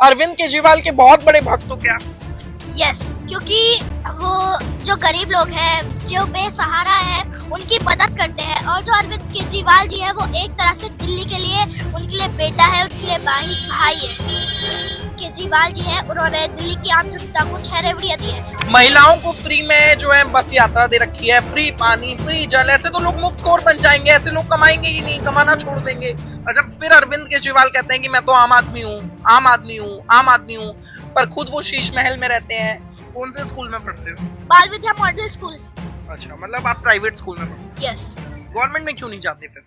अरविंद केजरीवाल के बहुत बड़े भक्त हो क्या? यस, क्योंकि वो जो गरीब लोग हैं, जो बेसहारा है, उनकी मदद करते हैं। और जो अरविंद केजरीवाल जी है, वो एक तरह से दिल्ली के लिए, उनके लिए बेटा है, उनके लिए भाई है। केजरीवाल जी है, उन्होंने दिल्ली की आम जनता को 6 रेवड़ियां दी है। महिलाओं को फ्री में जो है बस यात्रा दे रखी है, फ्री पानी, फ्री जल। ऐसे तो लोग मुफ्तखोर बन जाएंगे, ऐसे लोग कमाएंगे ही नहीं, कमाना छोड़ देंगे। अच्छा, फिर अरविंद केजरीवाल कहते हैं कि मैं तो आम आदमी हूँ, आम आदमी हूँ, आम आदमी हूँ, पर खुद वो शीश महल में रहते हैं। कौन से स्कूल में पढ़ते हो? बाल विद्या मॉडल स्कूल। अच्छा, मतलब आप प्राइवेट स्कूल में पढ़ते यस। हो, गवर्नमेंट में क्यों नहीं जाते फिर?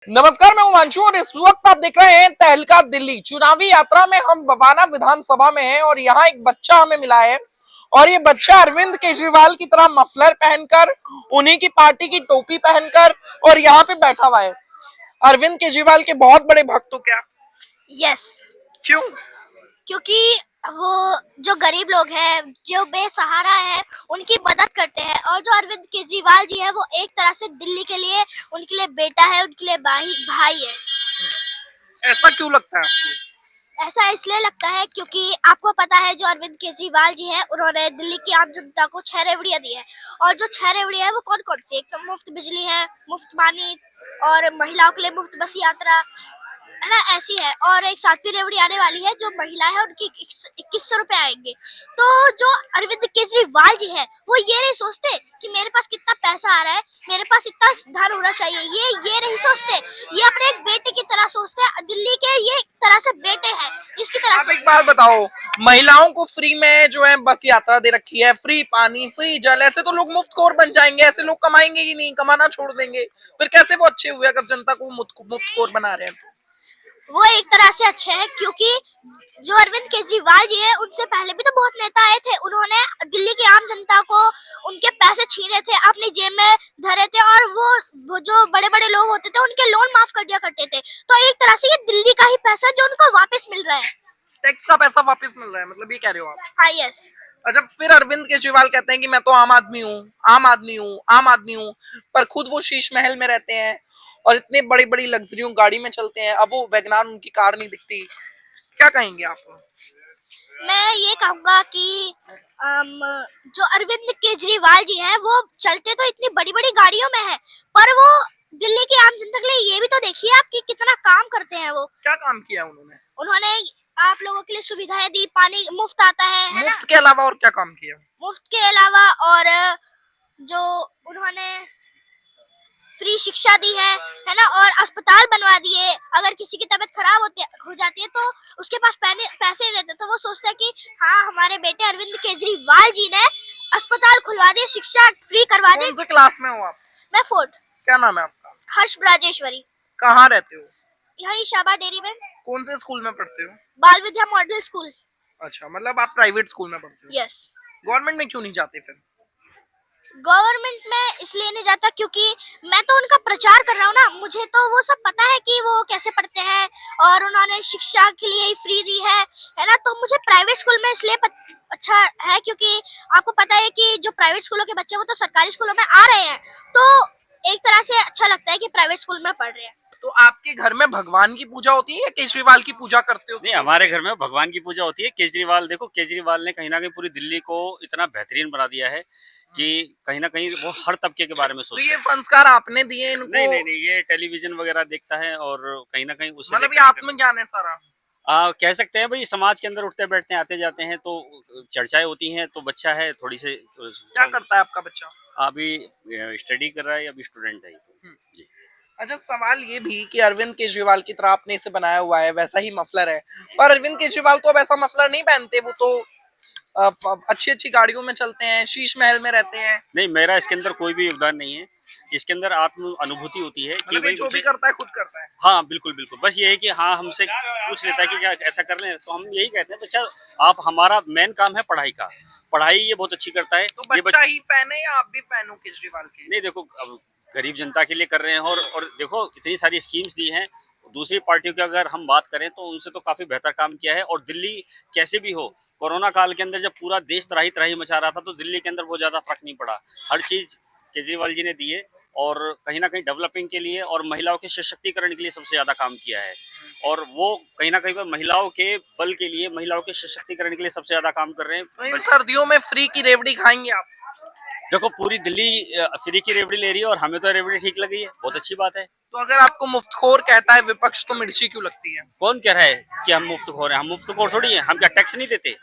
नमस्कार, मैं उमांशु और इस वक्त आप देख रहे हैं तहलका दिल्ली। चुनावी यात्रा में हम बवाना विधानसभा में हैं और यहाँ एक बच्चा हमें मिला है और ये बच्चा अरविंद केजरीवाल की तरह मफलर पहनकर, उन्हीं की पार्टी की टोपी पहनकर और यहाँ पे बैठा हुआ है। अरविंद केजरीवाल के बहुत बड़े भक्त हो क्या? यस, क्यों? क्योंकि वो जो गरीब लोग हैं, जो बेसहारा है, उनकी मदद करते हैं। और जो अरविंद केजरीवाल जी है, वो एक तरह से दिल्ली के लिए, उनके लिए बेटा है, उनके लिए भाई है। ऐसा क्यों लगता है आपको? ऐसा इसलिए लगता है क्योंकि आपको पता है, जो अरविंद केजरीवाल जी है, उन्होंने दिल्ली की आम जनता को 6 रेवड़ियां दी है। और जो 6 रेवड़ियां है, वो कौन कौन सी? एक तो मुफ्त बिजली है, मुफ्त पानी, और महिलाओं के लिए मुफ्त बस यात्रा, है ना, ऐसी है। और एक 7वीं रेवड़ी आने वाली है, जो महिला है, उनकी 2100 रुपए आएंगे। तो जो अरविंद केजरीवाल जी है, वो ये नहीं सोचते कि मेरे पास कितना पैसा आ रहा है, मेरे पास इतना धन होना चाहिए, ये नहीं सोचते। ये अपने एक बेटे की तरह सोचते हैं, दिल्ली के ये एक तरह से बेटे हैं, इसकी तरह आप एक सोचते बात बताओ, महिलाओं को फ्री में जो है बस यात्रा दे रखी है, फ्री पानी, फ्री जल। ऐसे तो लोग मुफ्तखोर बन जाएंगे, ऐसे लोग कमाएंगे ही नहीं, कमाना छोड़ देंगे। फिर कैसे वो अच्छे हुए अगर जनता को मुफ्तखोर बना रहे हैं? वो एक तरह से अच्छे हैं, क्योंकि जो अरविंद केजरीवाल जी है, उनसे पहले भी तो बहुत नेता आए थे, उन्होंने दिल्ली की आम जनता को उनके पैसे छीने थे, अपनी जेब में धरे थे। और वो जो बड़े बड़े लोग होते थे, उनके लोन माफ कर दिया करते थे। तो एक तरह से ये दिल्ली का ही पैसा जो उनको वापस मिल रहा है। टैक्स का पैसा वापस मिल रहा है, मतलब ये कह रहे हो आप? हाँ, यस। अच्छा, फिर अरविंद केजरीवाल कहते हैं कि मैं तो आम आदमी हूँ, आम आदमी हूँ, आम आदमी हूँ, पर खुद वो शीश महल में रहते हैं और इतने बड़ी बड़ी लग्जरियों गाड़ी में चलते हैं। अब वो वैगनार, उनकी कार नहीं दिखती। क्या कहेंगे आप? मैं ये कहूंगा कि जो अरविंद केजरीवाल जी हैं, वो चलते तो इतनी बड़ी बड़ी गाड़ियों में है, पर वो दिल्ली की आम जनता के लिए ये भी तो देखिए आप कि कितना काम करते हैं वो। क्या काम किया उन्होंने? उन्होंने आप लोगों के लिए सुविधाएं दी, पानी मुफ्त आता है ना? मुफ्त के अलावा और क्या काम किया? मुफ्त के अलावा और जो उन्होंने फ्री शिक्षा दी है ना? और अस्पताल बनवा दिए। अगर किसी की तबीयत खराब हो जाती है, तो उसके पास पैसे नहीं रहते, तो वो सोचता है कि हाँ, हमारे बेटे अरविंद केजरीवाल जी ने अस्पताल खुलवा दिए, शिक्षा फ्री करवा दी। कौन से क्लास में हो आप? मैं 4th। क्या नाम है आपका? हर्ष ब्राजेश्वरी। कहाँ रहते हो? यही शाबा डेरी में। कौन से स्कूल में पढ़ते हो? बाल विद्या मॉडल स्कूल। अच्छा, मतलब आप प्राइवेट स्कूल में पढ़ते हो, यस। गवर्नमेंट में क्यों नहीं जाते फिर? गवर्नमेंट में इसलिए नहीं जाता क्योंकि मैं तो उनका प्रचार कर रहा हूँ ना, मुझे तो वो सब पता है कि वो कैसे पढ़ते हैं, और उन्होंने शिक्षा के लिए ही फ्री दी है ना? तो मुझे प्राइवेट स्कूल में इसलिए अच्छा है, क्योंकि आपको पता है कि जो प्राइवेट स्कूलों के बच्चे, वो तो सरकारी स्कूलों में आ रहे हैं, तो एक तरह से अच्छा लगता है कि प्राइवेट स्कूल में पढ़ रहे हैं। तो आपके घर में भगवान की पूजा होती है या केजरीवाल की पूजा करते हो? नहीं, हमारे घर में भगवान की पूजा होती है। केजरीवाल, देखो, केजरीवाल ने कहीं ना कहीं पूरी दिल्ली को इतना बेहतरीन बना दिया है कि कहीं ना कहीं वो हर तबके के बारे में तो सोचता ये है। संस्कार आपने दिए इनको? नहीं नहीं नहीं, ये टेलीविजन वगैरह देखता है और कहीं ना कहीं उसे मतलब देख ये कर आत्मज्ञान है सारा? कह सकते हैं भाई, समाज के अंदर उठते बैठते हैं, आते जाते हैं, तो चर्चाएं होती हैं। तो बच्चा है, थोड़ी से क्या करता है आपका बच्चा? अभी स्टडी कर रहा है, अभी स्टूडेंट है जी। अच्छा, सवाल ये भी कि अरविंद केजरीवाल की तरह आपने इसे बनाया हुआ है, वैसा ही मफलर है, पर अरविंद केजरीवाल तो अब ऐसा मफलर नहीं पहनते। वो तो अच्छी अच्छी गाड़ियों में चलते हैं, शीश महल में रहते हैं। नहीं, मेरा इसके अंदर कोई भी योगदान नहीं है। इसके अंदर आत्म अनुभूति होती है कि मतलब ये भाई जो भी मुझे, करता है खुद करता है। हाँ बिल्कुल बिल्कुल, बस ये है कि हाँ, हमसे पूछ लेता है कि क्या ऐसा कर लें, तो हम यही कहते हैं, बच्चा, आप, हमारा मेन काम है पढ़ाई का, पढ़ाई ये बहुत अच्छी करता है। तो ये बच्चा ही फैन है या आप भी फैन हो केजरीवाल के? नहीं, देखो, अब गरीब जनता के लिए कर रहे हैं, और देखो, इतनी सारी स्कीम्स दी हैं। दूसरी पार्टियों की अगर हम बात करें तो उनसे तो काफी बेहतर काम किया है। और दिल्ली कैसे भी हो, कोरोना काल के अंदर जब पूरा देश त्राही त्राही मचा रहा था, तो दिल्ली के अंदर बहुत ज्यादा फर्क नहीं पड़ा। हर चीज केजरीवाल जी ने दी है। और कहीं ना कहीं डेवलपिंग के लिए और महिलाओं के सशक्तिकरण के लिए सबसे ज्यादा काम किया है। और वो कहीं ना कहीं पर महिलाओं के बल के लिए, महिलाओं के सशक्तिकरण के लिए सबसे ज्यादा काम कर रहे तो हैं। इन सर्दियों में फ्री की रेवड़ी खाएंगे आप? देखो पूरी दिल्ली फ्री की रेवड़ी ले रही है और हमें तो रेवड़ी ठीक लगी है, बहुत अच्छी बात है। तो अगर आपको मुफ्तखोर कहता है विपक्ष तो मिर्ची क्यों लगती है? कौन कह रहा है कि हम मुफ्तखोर हैं? हम मुफ्तखोर थोड़ी हैं। हम क्या टैक्स नहीं देते?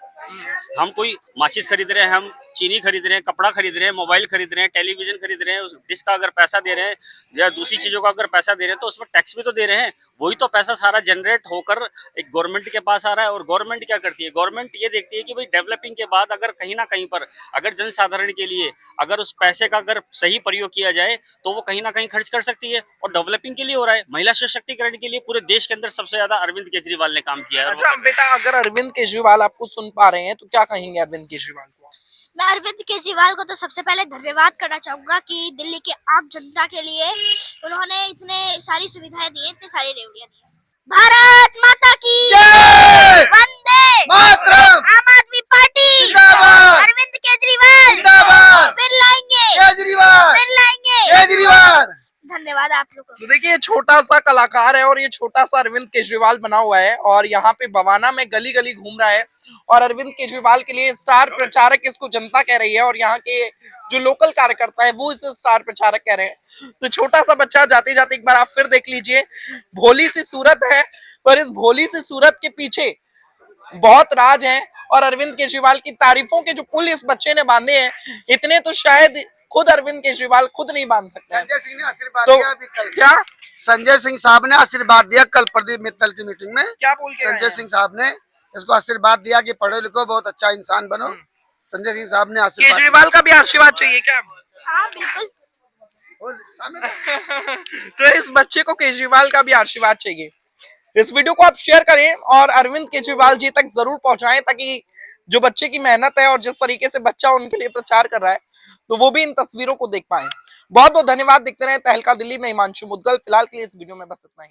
हम कोई माचिस खरीद रहे हैं, हम चीनी खरीद रहे हैं, कपड़ा खरीद रहे हैं, मोबाइल खरीद रहे हैं, टेलीविजन खरीद रहे हैं, उस डिश का अगर पैसा दे रहे हैं या दूसरी चीजों का अगर पैसा दे रहे हैं तो उसमें टैक्स भी तो दे रहे हैं। वही तो पैसा सारा जनरेट होकर एक गवर्नमेंट के पास आ रहा है। और गवर्नमेंट क्या करती है? गवर्नमेंट ये देखती है कि भाई डेवलपिंग के बाद अगर कहीं ना कहीं पर अगर जनसाधारण के लिए अगर उस पैसे का अगर सही प्रयोग किया जाए तो वो कहीं ना कहीं खर्च कर सकती है। और डेवलपिंग के लिए हो रहा है, महिला सशक्तिकरण के लिए पूरे देश के अंदर सबसे ज्यादा अरविंद केजरीवाल ने काम किया है। अच्छा बेटा, अगर अरविंद केजरीवाल आपको सुन पा रहे हैं तो क्या कहेंगे अरविंद केजरीवाल को? मैं अरविंद केजरीवाल को तो सबसे पहले धन्यवाद करना चाहूंगा कि दिल्ली के आम जनता के लिए उन्होंने इतने सारी सुविधाएं दी हैं, इतनी सारी रेवड़ियां दी हैं। भारत माता की जय! वंदे मातरम! आम आदमी पार्टी जिंदाबाद! अरविंद केजरीवाल जिंदाबाद! फिर लाएंगे, केजरीवाल! फिर लाएंगे। केजरीवाल! धन्यवाद आप लोगों को। तो देखिए, ये छोटा सा कलाकार है और ये छोटा सा अरविंद केजरीवाल बना हुआ है और यहाँ पे बवाना में गली गली घूम रहा है और अरविंद केजरीवाल के लिए स्टार प्रचारक इसको जनता कह रही है और यहाँ के जो लोकल कार्यकर्ता है वो इसे स्टार प्रचारक कह रहे हैं। तो छोटा सा बच्चा जाते जाते एक बार आप फिर देख लीजिए, भोली सी सूरत है पर इस भोली सी सूरत के पीछे बहुत राज है और अरविंद केजरीवाल की तारीफों के जो पुल इस बच्चे ने बांधे हैं इतने तो शायद खुद अरविंद केजरीवाल खुद नहीं बांध सकते हैं। संजय सिंह ने आशीर्वाद तो दिया अभी कल। क्या संजय सिंह साहब ने आशीर्वाद दिया कल प्रदीप मित्तल की मीटिंग में। क्या बोल के संजय सिंह साहब ने इसको आशीर्वाद दिया कि पढ़ो लिखो, बहुत अच्छा इंसान बनो। संजय सिंह साहब ने आशीर्वाद केजरीवाल का भी आशीर्वाद चाहिए क्या? हाँ बिल्कुल। तो इस बच्चे को केजरीवाल का भी आशीर्वाद चाहिए। इस वीडियो को आप शेयर करें और अरविंद केजरीवाल जी तक जरूर पहुंचाएं ताकि जो बच्चे की मेहनत है और जिस तरीके से बच्चा उनके लिए प्रचार कर रहा है तो वो भी इन तस्वीरों को देख पाए। बहुत बहुत धन्यवाद। देखते रहे तहलका दिल्ली में हिमांशु मुद्गल। फिलहाल के लिए इस वीडियो में बस इतना ही।